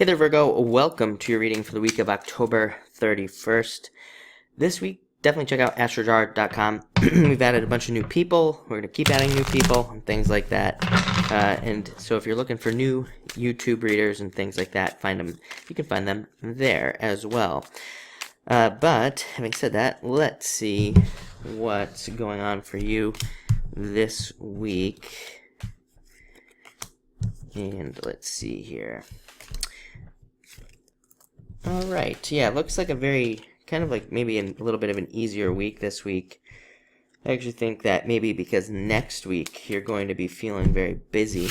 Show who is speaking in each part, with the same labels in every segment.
Speaker 1: Hey there, Virgo. Welcome to your reading for the week of October 31st. This week, definitely check out astrojar.com. We've added a bunch of new people. We're going to keep adding new people and things like that. And so if you're looking for new YouTube readers and things like that, you can find them there as well. But having said that, let's see what's going on for you this week. And let's see here. Alright, yeah, it looks like a very, kind of like maybe a little bit of an easier week this week. I actually think that maybe because next week you're going to be feeling very busy.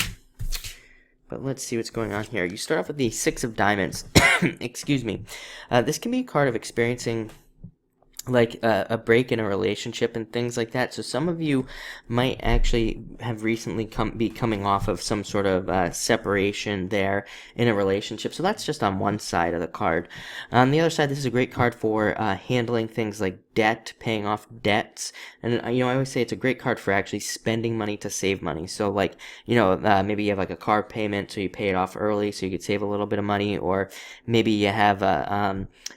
Speaker 1: But let's see what's going on here. You start off with the Six of Diamonds. Excuse me. This can be a card of experiencing like a break in a relationship and things like that. So some of you might actually have recently be coming off of some sort of separation there in a relationship. So that's just on one side of the card. On the other side, this is a great card for handling things like debt, paying off debts. And I always say it's a great card for actually spending money to save money. So like, maybe you have like a car payment, so you pay it off early so you could save a little bit of money. Or maybe you have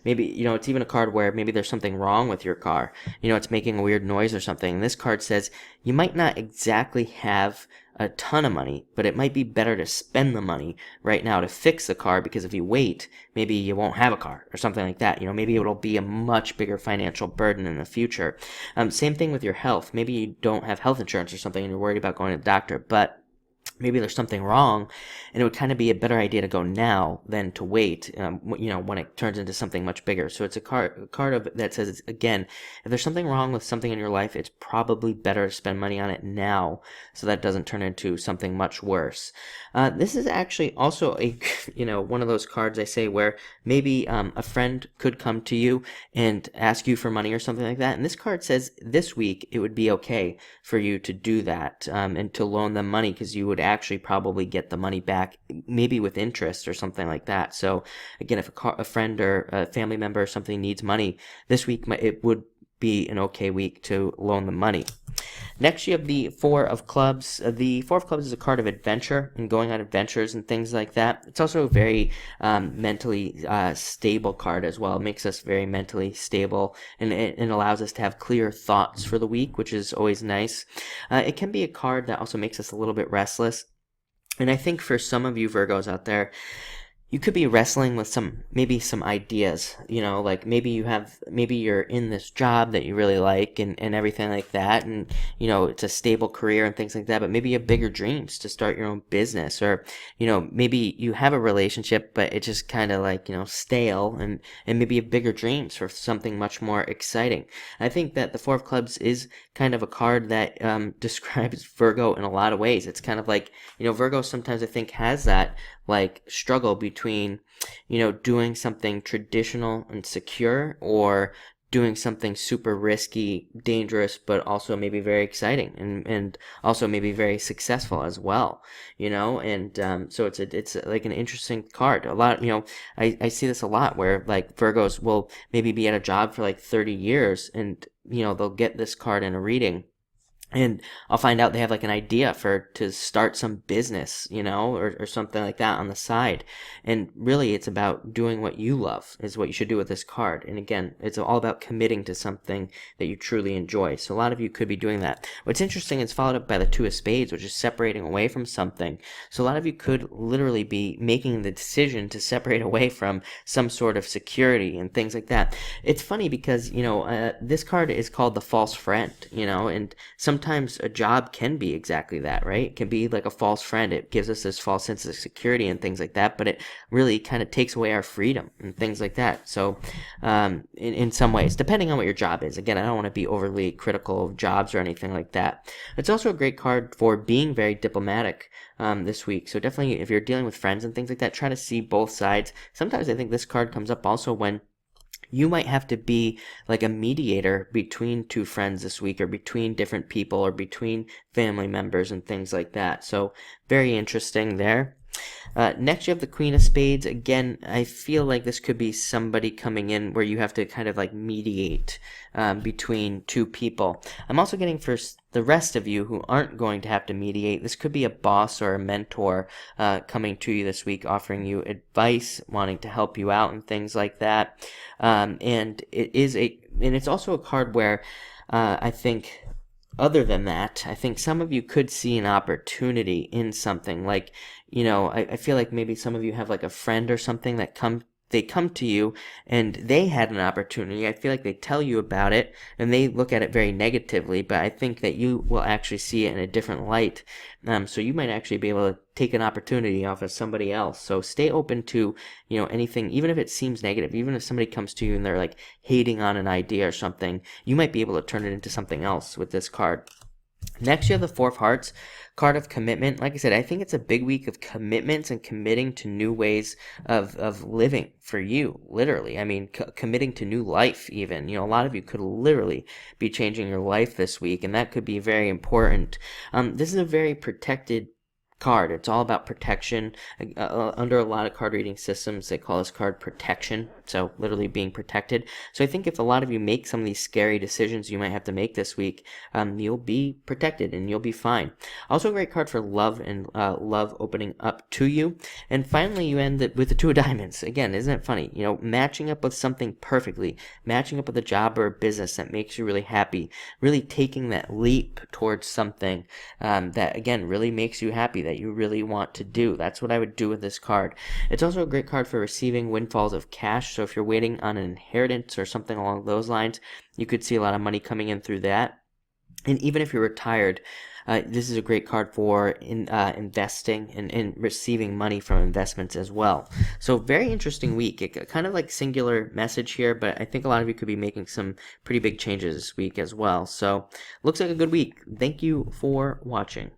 Speaker 1: it's even a card where maybe there's something wrong with your car. It's making a weird noise or something. And this card says you might not exactly have a ton of money, but it might be better to spend the money right now to fix the car, because if you wait, maybe you won't have a car or something like that. Maybe it'll be a much bigger financial burden in the future. Same thing with your health. Maybe you don't have health insurance or something and you're worried about going to the doctor, but maybe there's something wrong, and it would kind of be a better idea to go now than to wait, when it turns into something much bigger. So it's a card that says, again, if there's something wrong with something in your life, it's probably better to spend money on it now so that doesn't turn into something much worse. This is actually also one of those cards I say where maybe a friend could come to you and ask you for money or something like that. And this card says this week it would be okay for you to do that and to loan them money, because you would actually probably get the money back, maybe with interest or something like that. So again, if a friend or a family member or something needs money this week, it would be an okay week to loan them money. Next, you have the Four of Clubs. The Four of Clubs is a card of adventure and going on adventures and things like that. It's also a very mentally stable card as well. It makes us very mentally stable, and it allows us to have clear thoughts for the week, which is always nice. It can be a card that also makes us a little bit restless. And I think for some of you Virgos out there, you could be wrestling with some ideas, like maybe you're in this job that you really like and everything like that. And, it's a stable career and things like that, but maybe you have bigger dreams to start your own business, or, maybe you have a relationship, but it's just kind of like, stale, and maybe you have bigger dreams for something much more exciting. I think that the Four of Clubs is kind of a card that describes Virgo in a lot of ways. It's kind of like, Virgo sometimes I think has that like struggle between, doing something traditional and secure, or doing something super risky, dangerous, but also maybe very exciting and also maybe very successful as well, and so it's like an interesting card. A lot, I see this a lot where like Virgos will maybe be at a job for like 30 years and, they'll get this card in a reading, and I'll find out they have like an idea to start some business, or something like that on the side. And really it's about doing what you love is what you should do with this card. And again, it's all about committing to something that you truly enjoy. So a lot of you could be doing that. What's interesting is followed up by the Two of Spades, which is separating away from something. So a lot of you could literally be making the decision to separate away from some sort of security and things like that. It's funny because, this card is called the false friend, and sometimes a job can be exactly that, right? It can be like a false friend. It gives us this false sense of security and things like that, but it really kind of takes away our freedom and things like that. So in some ways, depending on what your job is. Again, I don't want to be overly critical of jobs or anything like that. It's also a great card for being very diplomatic this week. So definitely if you're dealing with friends and things like that, try to see both sides. Sometimes I think this card comes up also when you might have to be like a mediator between two friends this week, or between different people, or between family members and things like that. So very interesting there. Next, you have the Queen of Spades. Again, I feel like this could be somebody coming in where you have to kind of like mediate between two people. I'm also getting for the rest of you who aren't going to have to mediate, this could be a boss or a mentor coming to you this week, offering you advice, wanting to help you out and things like that. And it's also a card where I think, other than that, I think some of you could see an opportunity in something. Like, I feel like maybe some of you have like a friend or something that they come to you and they had an opportunity. I feel like they tell you about it and they look at it very negatively, but I think that you will actually see it in a different light. So you might actually be able to take an opportunity off of somebody else. So stay open to, anything, even if it seems negative, even if somebody comes to you and they're like hating on an idea or something, you might be able to turn it into something else with this card. Next, you have the Four of Hearts, card of commitment. Like I said, I think it's a big week of commitments and committing to new ways of living for you, literally. I mean, committing to new life even. A lot of you could literally be changing your life this week, and that could be very important. This is a very protected card. It's all about protection. Under a lot of card reading systems, they call this card protection, so literally being protected. So I think if a lot of you make some of these scary decisions you might have to make this week, you'll be protected and you'll be fine. Also a great card for love and love opening up to you. And finally, you end it with the Two of Diamonds. Again, isn't it funny? Matching up with something perfectly, matching up with a job or a business that makes you really happy, really taking that leap towards something that, again, really makes you happy, that you really want to do. That's what I would do with this card. It's also a great card for receiving windfalls of cash. So if you're waiting on an inheritance or something along those lines, you could see a lot of money coming in through that. And even if you're retired, this is a great card for investing and receiving money from investments as well. So very interesting week. It kind of like singular message here, but I think a lot of you could be making some pretty big changes this week as well. So looks like a good week. Thank you for watching.